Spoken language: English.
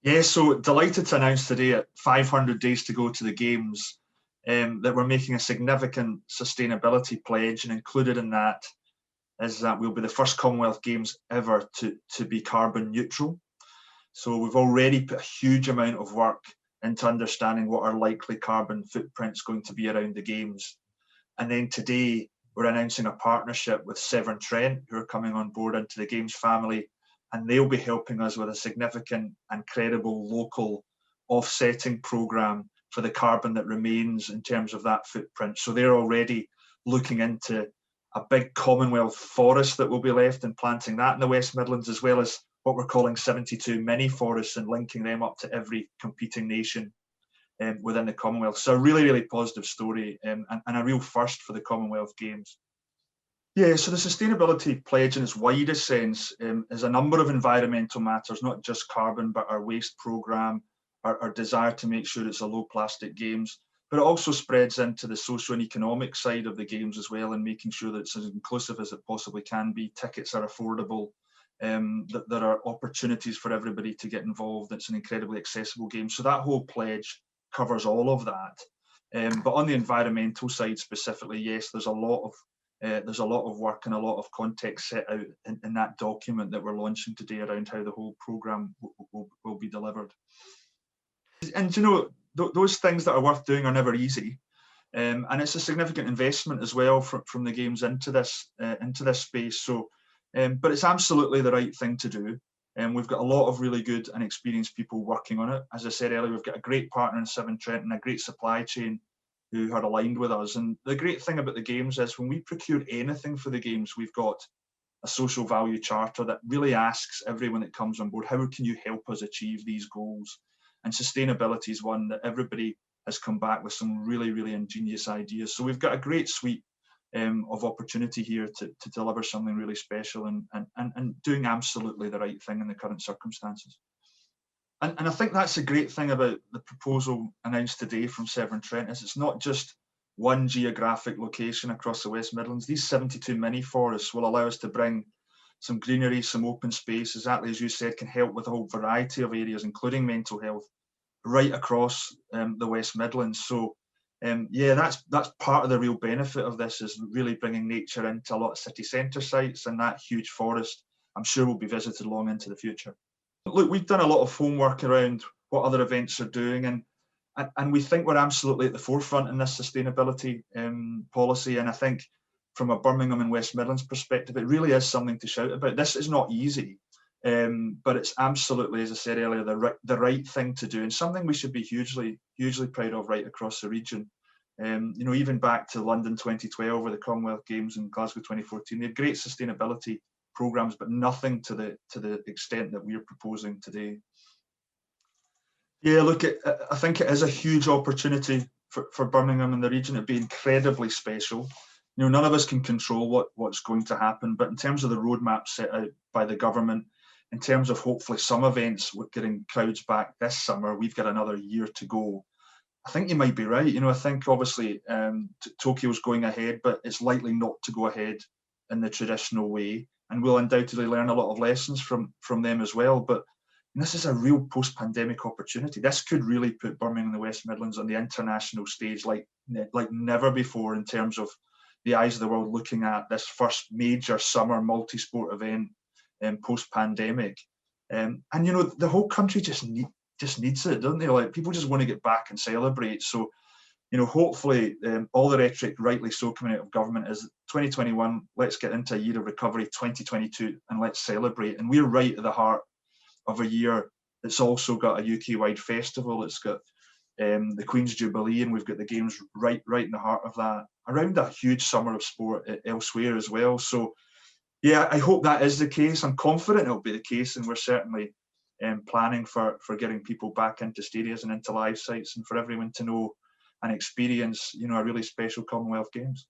Yeah, so delighted to announce today at 500 days to go to the Games that we're making a significant sustainability pledge, and included in that is that we'll be the first Commonwealth Games ever to be carbon neutral. So we've already put a huge amount of work into understanding what our likely carbon footprint's going to be around the Games. And then today we're announcing a partnership with Severn Trent, who are coming on board into the Games family, and they'll be helping us with a significant and credible local offsetting programme for the carbon that remains in terms of that footprint. So they're already looking into a big Commonwealth forest that will be left and planting that in the West Midlands, as well as what we're calling 72 mini forests and linking them up to every competing nation within the Commonwealth. So a really, really positive story and a real first for the Commonwealth Games. Yeah, so the sustainability pledge in its widest sense is a number of environmental matters, not just carbon, but our waste programme, our desire to make sure it's a low plastic Games, but it also spreads into the social and economic side of the Games as well, and making sure that it's as inclusive as it possibly can be. Tickets are affordable, that there are opportunities for everybody to get involved. It's an incredibly accessible game. So that whole pledge covers all of that. But on the environmental side specifically, yes, there's a lot of work and a lot of context set out in that document that we're launching today around how the whole programme will be delivered. And you know, those things that are worth doing are never easy, and it's a significant investment as well from the Games into this space. So, but it's absolutely the right thing to do. And we've got a lot of really good and experienced people working on it. As I said earlier, we've got a great partner in Severn Trent and a great supply chain who are aligned with us. And the great thing about the Games is when we procure anything for the Games, we've got a social value charter that really asks everyone that comes on board, how can you help us achieve these goals? And sustainability is one that everybody has come back with some really, really ingenious ideas. So we've got a great suite of opportunity here to deliver something really special and doing absolutely the right thing in the current circumstances. And I think that's a great thing about the proposal announced today from Severn Trent, is it's not just one geographic location across the West Midlands. These 72 mini forests will allow us to bring some greenery, some open space, exactly as you said, can help with a whole variety of areas, including mental health, right across the West Midlands. So yeah, that's part of the real benefit of this, is really bringing nature into a lot of city centre sites, and that huge forest I'm sure will be visited long into the future. Look, we've done a lot of homework around what other events are doing, and we think we're absolutely at the forefront in this sustainability policy. And I think from a Birmingham and West Midlands perspective, it really is something to shout about. This is not easy, but it's absolutely, as I said earlier, the right thing to do, and something we should be hugely proud of right across the region. You know, even back to London 2012 or the Commonwealth Games in Glasgow 2014, they had great sustainability programmes, but nothing to the extent that we're proposing today. Yeah, look, I think it is a huge opportunity for Birmingham and the region. It'd be incredibly special. You know, none of us can control what's going to happen, but in terms of the roadmap set out by the government, in terms of hopefully some events with getting crowds back this summer, we've got another year to go. I think you might be right. You know, I think obviously Tokyo's going ahead, but it's likely not to go ahead in the traditional way, and we'll undoubtedly learn a lot of lessons from them as well. But this is a real post-pandemic opportunity. This could really put Birmingham and the West Midlands on the international stage like never before, in terms of the eyes of the world looking at this first major summer multi-sport event post-pandemic. And you know, the whole country just needs it, don't they? Like, people just want to get back and celebrate. So, you know, hopefully all the rhetoric, rightly so, coming out of government is 2021, let's get into a year of recovery, 2022, and let's celebrate. And we're right at the heart of a year that's also got a UK-wide festival. It's got the Queen's Jubilee, and we've got the Games right in the heart of that, around a huge summer of sport elsewhere as well. So yeah, I hope that is the case. I'm confident it'll be the case, and we're certainly planning for getting people back into stadiums and into live sites, and for everyone to know and experience, you know, a really special Commonwealth Games.